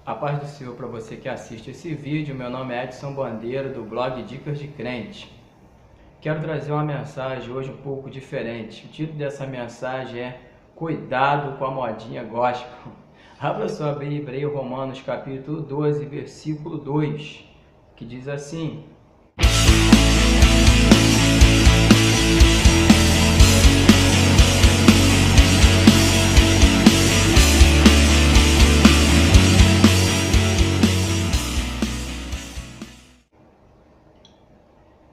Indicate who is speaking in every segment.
Speaker 1: A paz do Senhor para você que assiste esse vídeo. Meu nome é Edson Bandeira, do blog Dicas de Crente. Quero trazer uma mensagem hoje um pouco diferente. O título dessa mensagem é Cuidado com a modinha gospel. Abra sua Bíblia aí, Romanos capítulo 12, versículo 2, que diz assim: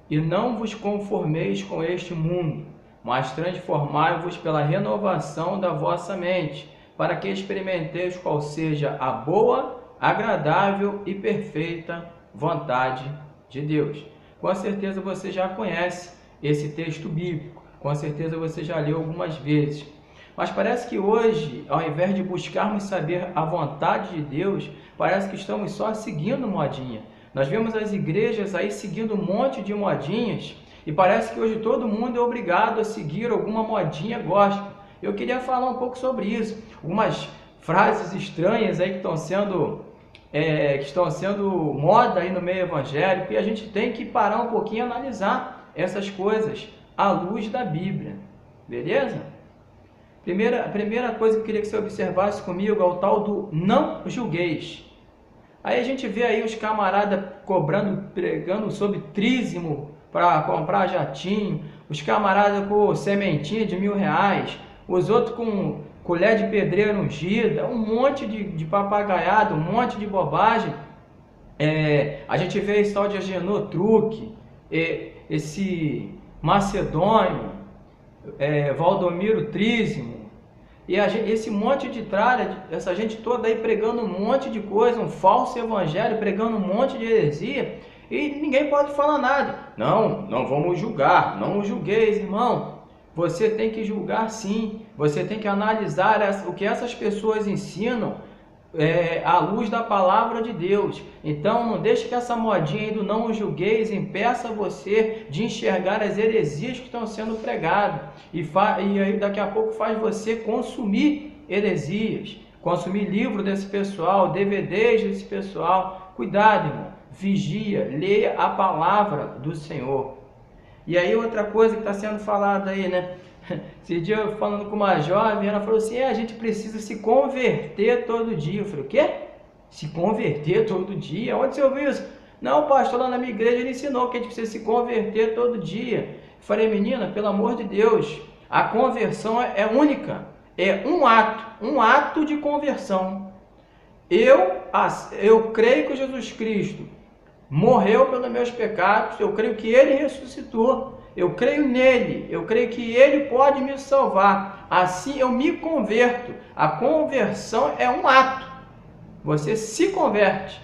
Speaker 1: E não vos conformeis com este mundo, mas transformai-vos pela renovação da vossa mente, para que experimenteis qual seja a boa, agradável e perfeita vontade de Deus. Com certeza você já conhece esse texto bíblico, com certeza você já leu algumas vezes. Mas parece que hoje, ao invés de buscarmos saber a vontade de Deus, parece que estamos só seguindo modinha. Nós vemos as igrejas aí seguindo um monte de modinhas e parece que hoje todo mundo é obrigado a seguir alguma modinha gospel. Eu queria falar um pouco sobre isso, algumas frases estranhas aí que estão sendo moda aí no meio evangélico, e a gente tem que parar um pouquinho e analisar essas coisas à luz da Bíblia, beleza? A primeira coisa que eu queria que você observasse comigo é o tal do não julgueis. Aí a gente vê aí os camaradas pregando sobre trízimo para comprar jatinho, os camaradas com sementinha de R$1.000, os outros com colher de pedreiro ungida, um monte de papagaiado, um monte de bobagem. A gente vê esse tal de Agenor Truque, esse Macedônio, Valdomiro Trízimo, e esse monte de tralha, essa gente toda aí pregando um monte de coisa, um falso evangelho, pregando um monte de heresia, e ninguém pode falar nada. Não vamos julgar, não julgueis, irmão. Você tem que julgar sim, você tem que analisar o que essas pessoas ensinam à luz da palavra de Deus. Então não deixe que essa modinha aí do não julgueis impeça você de enxergar as heresias que estão sendo pregadas, e aí daqui a pouco faz você consumir heresias, consumir livro desse pessoal, DVDs desse pessoal. Cuidado, irmão, vigia, leia a palavra do Senhor. E aí outra coisa que está sendo falada aí, né? Esse dia eu falando com uma jovem, ela falou assim: a gente precisa se converter todo dia. Eu falei: o quê? Se converter todo dia? Onde você ouviu isso? Não, pastor, lá na minha igreja ele ensinou que a gente precisa se converter todo dia. Eu falei: menina, pelo amor de Deus, a conversão é única, é um ato de conversão. Eu creio que Jesus Cristo morreu pelos meus pecados, eu creio que Ele ressuscitou, eu creio nele, eu creio que Ele pode me salvar, assim eu me converto. A conversão é um ato, você se converte.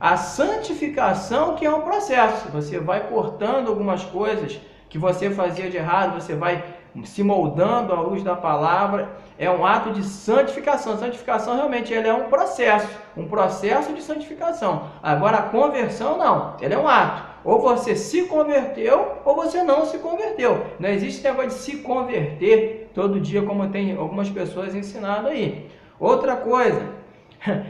Speaker 1: A santificação que é um processo, você vai cortando algumas coisas que você fazia de errado, você vai se moldando à luz da palavra, é um ato de santificação. Santificação realmente ela é um processo de santificação. Agora a conversão não, ela é um ato. Ou você se converteu ou você não se converteu. Não existe negócio de se converter todo dia, como tem algumas pessoas ensinando aí. Outra coisa,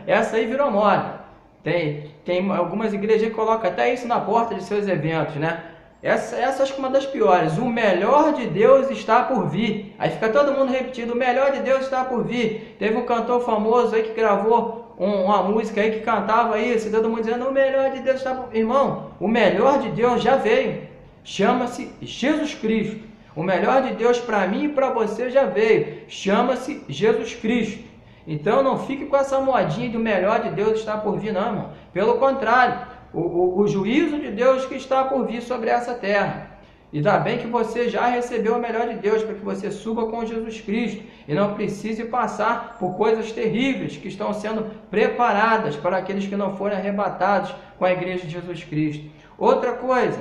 Speaker 1: essa aí virou moda. Tem algumas igrejas que colocam até isso na porta de seus eventos, né? Essa acho que é uma das piores. O melhor de Deus está por vir. Aí fica todo mundo repetindo: o melhor de Deus está por vir. Teve um cantor famoso aí que gravou uma música aí que cantava isso, e todo mundo dizendo: o melhor de Deus está por vir. Irmão, o melhor de Deus já veio. Chama-se Jesus Cristo. O melhor de Deus para mim e para você já veio. Chama-se Jesus Cristo. Então não fique com essa modinha de o melhor de Deus está por vir, não, irmão. Pelo contrário, o juízo de Deus que está por vir sobre essa terra. E dá bem que você já recebeu o melhor de Deus, para que você suba com Jesus Cristo e não precise passar por coisas terríveis que estão sendo preparadas para aqueles que não forem arrebatados com a igreja de Jesus Cristo. Outra coisa,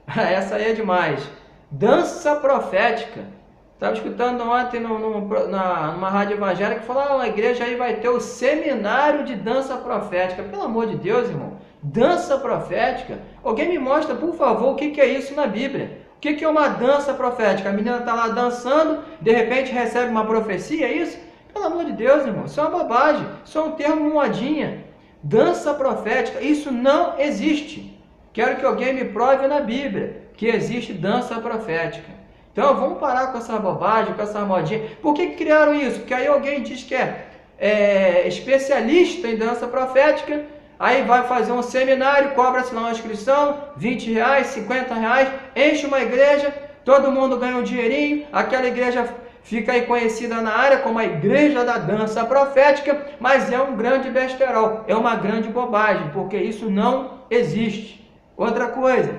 Speaker 1: essa aí é demais: dança profética. Estava escutando ontem numa rádio evangélica que falou: a igreja aí vai ter o seminário de dança profética. Pelo amor de Deus, irmão, dança profética? Alguém me mostra, por favor, o que é isso na Bíblia? O que é uma dança profética? A menina está lá dançando, de repente recebe uma profecia, é isso? Pelo amor de Deus, irmão, isso é uma bobagem, isso é um termo modinha. dança profética, isso não existe. Quero que alguém me prove na Bíblia que existe dança profética. Então vamos parar com essa bobagem, com essa modinha. Por que criaram isso? Porque aí alguém diz que é especialista em dança profética, aí vai fazer um seminário, cobra-se lá uma inscrição, R$20, R$50, enche uma igreja, todo mundo ganha um dinheirinho, aquela igreja fica aí conhecida na área como a igreja da dança profética, mas é um grande besterol, é uma grande bobagem, porque isso não existe. Outra coisa,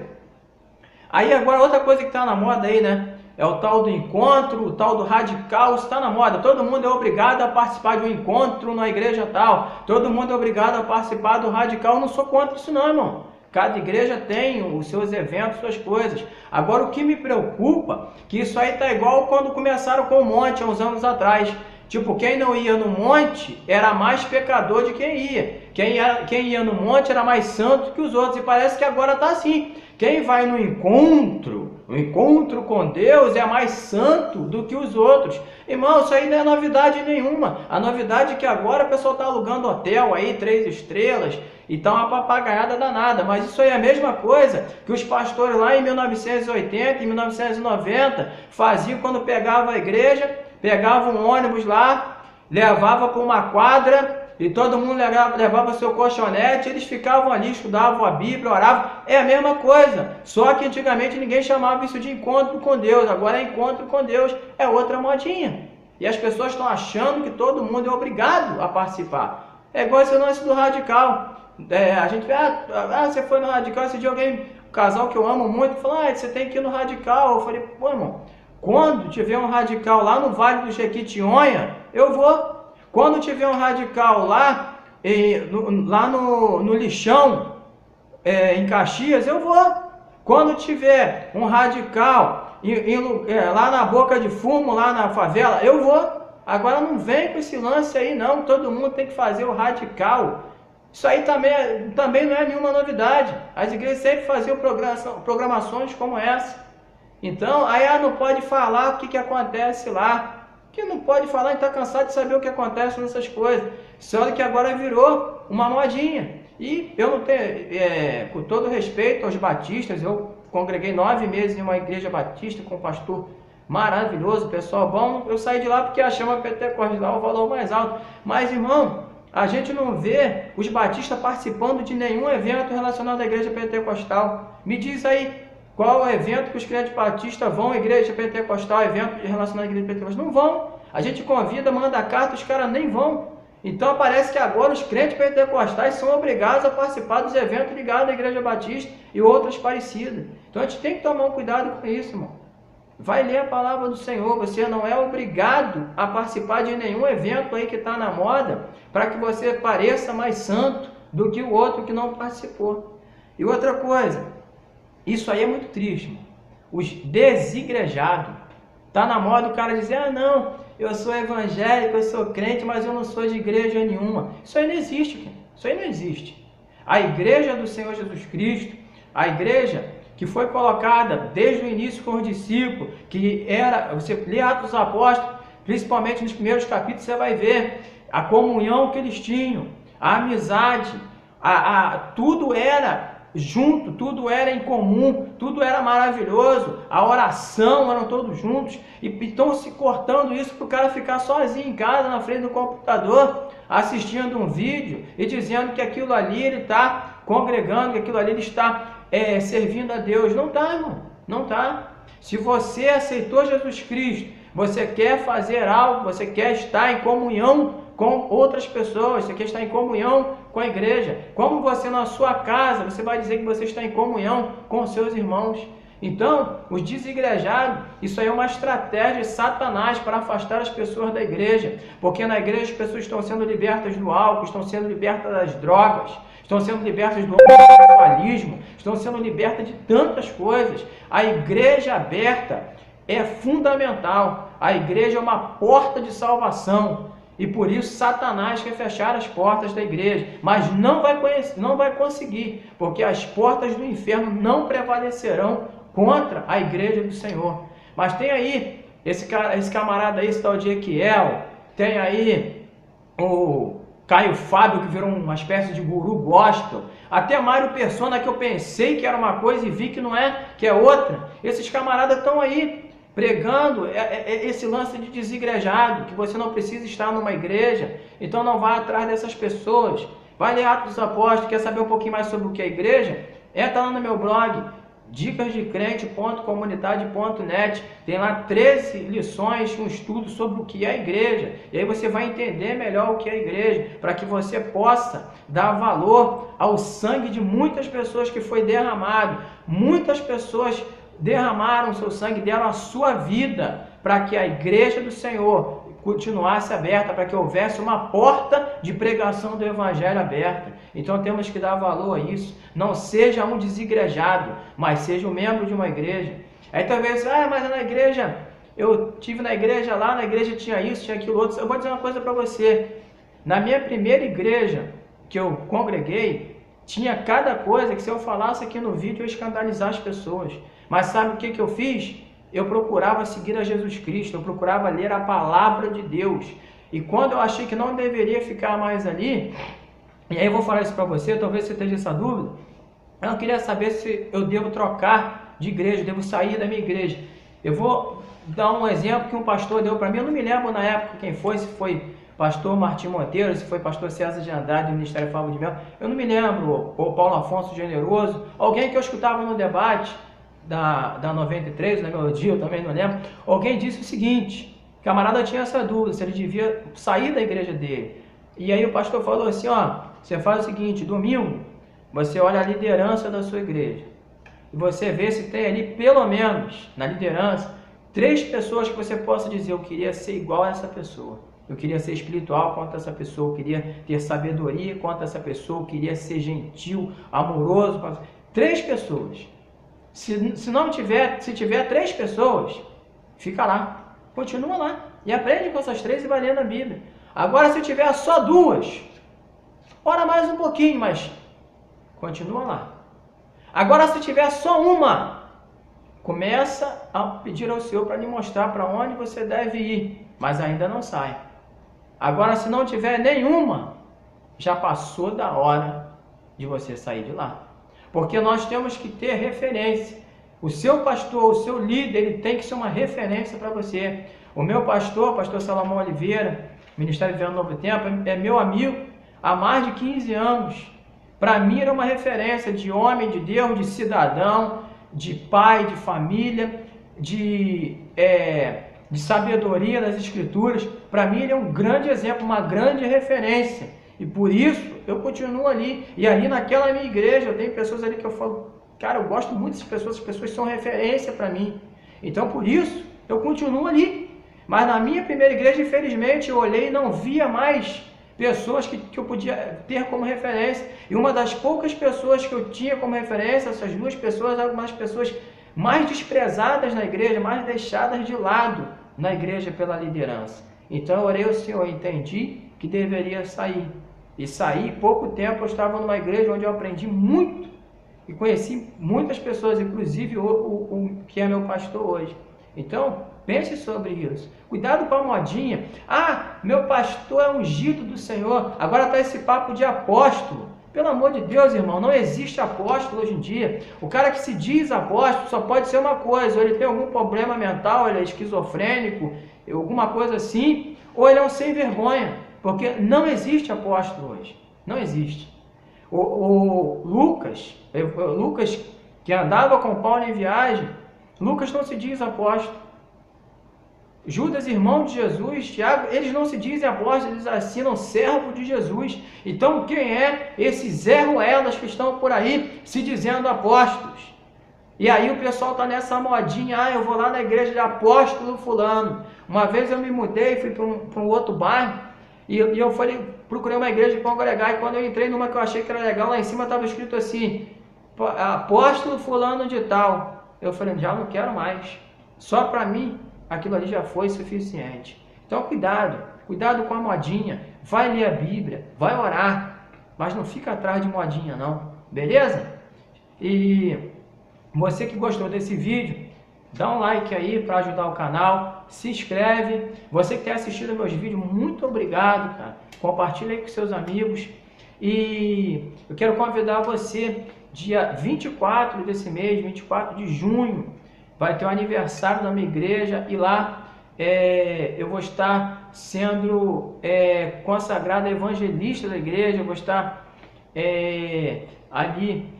Speaker 1: aí agora outra coisa que está na moda aí, né? É o tal do encontro, o tal do radical, isso está na moda. Todo mundo é obrigado a participar de um encontro na igreja tal. Todo mundo é obrigado a participar do radical. Eu não sou contra isso não, irmão. Cada igreja tem os seus eventos, suas coisas. Agora o que me preocupa, que isso aí tá igual quando começaram com o monte, há uns anos atrás. Tipo, quem não ia no monte era mais pecador de quem ia. Quem ia no monte era mais santo que os outros. E parece que agora tá assim. Quem vai no encontro com Deus é mais santo do que os outros. Irmão, isso aí não é novidade nenhuma. A novidade é que agora o pessoal está alugando hotel aí, 3 estrelas, e tá uma papagaiada danada. Mas isso aí é a mesma coisa que os pastores lá em 1980, em 1990, faziam quando pegava a igreja, pegava um ônibus lá, levava para uma quadra, e todo mundo levava seu colchonete, eles ficavam ali, estudavam a Bíblia, oravam. É a mesma coisa, só que antigamente ninguém chamava isso de encontro com Deus, agora é encontro com Deus, é outra modinha. E as pessoas estão achando que todo mundo é obrigado a participar. É igual esse lance do radical. A gente vê, você foi no radical, esse dia alguém, um casal que eu amo muito, falou, você tem que ir no radical. Eu falei, pô, irmão, quando tiver um radical lá no Vale do Jequitinhonha, eu vou. Quando tiver um radical lá no Lixão, em Caxias, eu vou. Quando tiver um radical lá na Boca de Fumo, lá na favela, eu vou. Agora não vem com esse lance aí não, todo mundo tem que fazer o radical. Isso aí também não é nenhuma novidade. As igrejas sempre faziam programações como essa. Então, aí não pode falar o que acontece lá. Que não pode falar, a gente está cansado de saber o que acontece nessas coisas. Só que agora virou uma modinha. E eu não tenho, com todo respeito aos batistas, eu congreguei 9 meses em uma igreja batista com um pastor maravilhoso, pessoal bom. Eu saí de lá porque a chama pentecostal é o valor mais alto. Mas, irmão, a gente não vê os batistas participando de nenhum evento relacionado à igreja pentecostal. Me diz aí, qual o evento que os crentes batistas vão à igreja pentecostal, evento relacionado à igreja pentecostal? Não vão. A gente convida, manda carta, os caras nem vão. Então parece que agora os crentes pentecostais são obrigados a participar dos eventos ligados à igreja batista e outras parecidas. Então a gente tem que tomar um cuidado com isso, irmão. Vai ler a palavra do Senhor. Você não é obrigado a participar de nenhum evento aí que está na moda para que você pareça mais santo do que o outro que não participou. E outra coisa, isso aí é muito triste, irmão. Os desigrejados. Está na moda o cara dizer, não, eu sou evangélico, eu sou crente, mas eu não sou de igreja nenhuma. Isso aí não existe, cara. Isso aí não existe. A igreja do Senhor Jesus Cristo, a igreja que foi colocada desde o início com os discípulos, que era, você lê Atos dos Apóstolos, principalmente nos primeiros capítulos, você vai ver a comunhão que eles tinham, a amizade, tudo era junto, tudo era em comum, tudo era maravilhoso, a oração, eram todos juntos, e estão se cortando isso para o cara ficar sozinho em casa, na frente do computador, assistindo um vídeo e dizendo que aquilo ali ele está congregando, que aquilo ali ele está servindo a Deus. Não está, irmão, não está. Se você aceitou Jesus Cristo, você quer fazer algo, você quer estar em comunhão com outras pessoas, você quer estar em comunhão com a igreja. Como você na sua casa, você vai dizer que você está em comunhão com os seus irmãos. Então, os desigrejados, isso aí é uma estratégia de Satanás para afastar as pessoas da igreja, porque na igreja as pessoas estão sendo libertas do álcool, estão sendo libertas das drogas, estão sendo libertas do homossexualismo, estão sendo libertas de tantas coisas. A igreja aberta é fundamental, a igreja é uma porta de salvação. E por isso Satanás quer fechar as portas da igreja, mas não vai conseguir, porque as portas do inferno não prevalecerão contra a igreja do Senhor. Mas tem aí esse camarada aí, esse tal de Ezequiel, tem aí Caio Fábio, que virou uma espécie de guru gospel, até Mário Persona, que eu pensei que era uma coisa e vi que não é, que é outra. Esses camaradas estão aí pregando esse lance de desigrejado, que você não precisa estar numa igreja, então não vá atrás dessas pessoas. Vai ler Atos dos Apóstolos, quer saber um pouquinho mais sobre o que é igreja? Entra lá no meu blog, dicasdecrente.comunidade.net, tem lá 13 lições, um estudo sobre o que é a igreja, e aí você vai entender melhor o que é a igreja, para que você possa dar valor ao sangue de muitas pessoas que foi derramado. Muitas pessoas derramaram seu sangue, deram a sua vida para que a igreja do Senhor continuasse aberta, para que houvesse uma porta de pregação do evangelho aberta. Então temos que dar valor a isso. Não seja um desigrejado, mas seja um membro de uma igreja. Aí talvez, mas na igreja, eu tive na igreja lá, na igreja tinha isso, tinha aquilo outro. Eu vou dizer uma coisa para você. Na minha primeira igreja que eu congreguei, tinha cada coisa que se eu falasse aqui no vídeo eu ia escandalizar as pessoas. Mas sabe o que eu fiz? Eu procurava seguir a Jesus Cristo, eu procurava ler a palavra de Deus. E quando eu achei que não deveria ficar mais ali, e aí eu vou falar isso para você, talvez você tenha essa dúvida, eu não queria saber se eu devo trocar de igreja, devo sair da minha igreja. Eu vou dar um exemplo que um pastor deu para mim, eu não me lembro na época quem foi, se foi pastor Martim Monteiro, se foi pastor César de Andrade do Ministério Fábio de Mel, eu não me lembro, ou Paulo Afonso Generoso, alguém que eu escutava no debate da 93, na Melodia, eu também não lembro, alguém disse o seguinte, o camarada tinha essa dúvida, se ele devia sair da igreja dele. E aí o pastor falou assim, você faz o seguinte, domingo, você olha a liderança da sua igreja, e você vê se tem ali, pelo menos, na liderança, 3 pessoas que você possa dizer, eu queria ser igual a essa pessoa. Eu queria ser espiritual quanto essa pessoa, eu queria ter sabedoria quanto essa pessoa, eu queria ser gentil, amoroso. 3 pessoas. Se tiver 3 pessoas, fica lá, continua lá e aprende com essas 3 e vai lendo a Bíblia. Agora se tiver só 2, ora mais um pouquinho, mas continua lá. Agora se tiver só uma, começa a pedir ao Senhor para lhe mostrar para onde você deve ir, mas ainda não sai. Agora se não tiver nenhuma, já passou da hora de você sair de lá. Porque nós temos que ter referência. O seu pastor, o seu líder, ele tem que ser uma referência para você. O meu pastor, pastor Salomão Oliveira, Ministério Vivendo Novo Tempo, é meu amigo há mais de 15 anos. Para mim era uma referência de homem de Deus, de cidadão, de pai, de família, de sabedoria das Escrituras. Para mim ele é um grande exemplo, uma grande referência. E por isso eu continuo ali. E ali naquela minha igreja eu tenho pessoas ali que eu falo, cara, eu gosto muito dessas pessoas, as pessoas são referência para mim. Então por isso eu continuo ali. Mas na minha primeira igreja, infelizmente, eu olhei e não via mais pessoas que eu podia ter como referência. E uma das poucas pessoas que eu tinha como referência, essas 2 pessoas, eram umas pessoas mais desprezadas na igreja, mais deixadas de lado na igreja pela liderança. Então eu orei ao Senhor, entendi que deveria sair. E saí, pouco tempo eu estava numa igreja onde eu aprendi muito e conheci muitas pessoas, inclusive o que é meu pastor hoje. Então, pense sobre isso. Cuidado com a modinha. Meu pastor é ungido do Senhor. Agora está esse papo de apóstolo. Pelo amor de Deus, irmão, não existe apóstolo hoje em dia. O cara que se diz apóstolo só pode ser uma coisa, ou ele tem algum problema mental, ele é esquizofrênico, alguma coisa assim, ou ele é um sem vergonha. Porque não existe apóstolo hoje. Não existe. O Lucas, que andava com Paulo em viagem, Lucas não se diz apóstolo. Judas, irmão de Jesus, Tiago, eles não se dizem apóstolos, eles assinam servo de Jesus. Então quem é esses Zé Ruelas que estão por aí se dizendo apóstolos? E aí o pessoal está nessa modinha, eu vou lá na igreja de apóstolo fulano. Uma vez eu me mudei, fui para um outro bairro, e eu procurei uma igreja para congregar, e quando eu entrei numa que eu achei que era legal, lá em cima estava escrito assim, apóstolo fulano de tal. Eu falei, já não quero mais. Só para mim, aquilo ali já foi suficiente. Então cuidado com a modinha. Vai ler a Bíblia, vai orar, mas não fica atrás de modinha não, beleza? E você que gostou desse vídeo, dá um like aí para ajudar o canal. se inscreve. Você que tem assistido meus vídeos, muito obrigado, cara. Compartilha aí com seus amigos. E eu quero convidar você, dia 24 desse mês, 24 de junho, vai ter o aniversário da minha igreja e lá eu vou estar sendo consagrado evangelista da igreja. Eu vou estar ali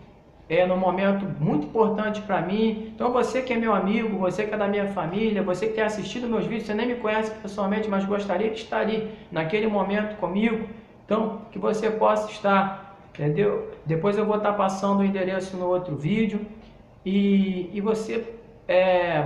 Speaker 1: num momento muito importante para mim. Então você que é meu amigo, você que é da minha família, você que tem assistido meus vídeos, você nem me conhece pessoalmente, mas gostaria de estar ali naquele momento comigo, então que você possa estar, entendeu? Depois eu vou estar passando o endereço no outro vídeo e você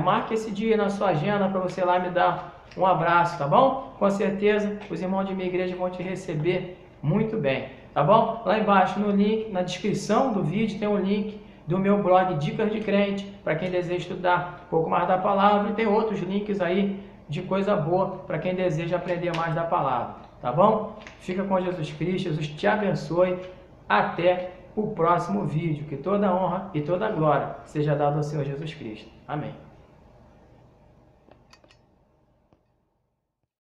Speaker 1: marque esse dia na sua agenda para você lá me dar um abraço, tá bom? Com certeza os irmãos de minha igreja vão te receber muito bem, tá bom? Lá embaixo no link, na descrição do vídeo, tem um link do meu blog Dicas de Crente, para quem deseja estudar um pouco mais da palavra, e tem outros links aí de coisa boa para quem deseja aprender mais da palavra, tá bom? Fica com Jesus Cristo, Jesus te abençoe, até o próximo vídeo, que toda honra e toda glória seja dada ao Senhor Jesus Cristo. Amém.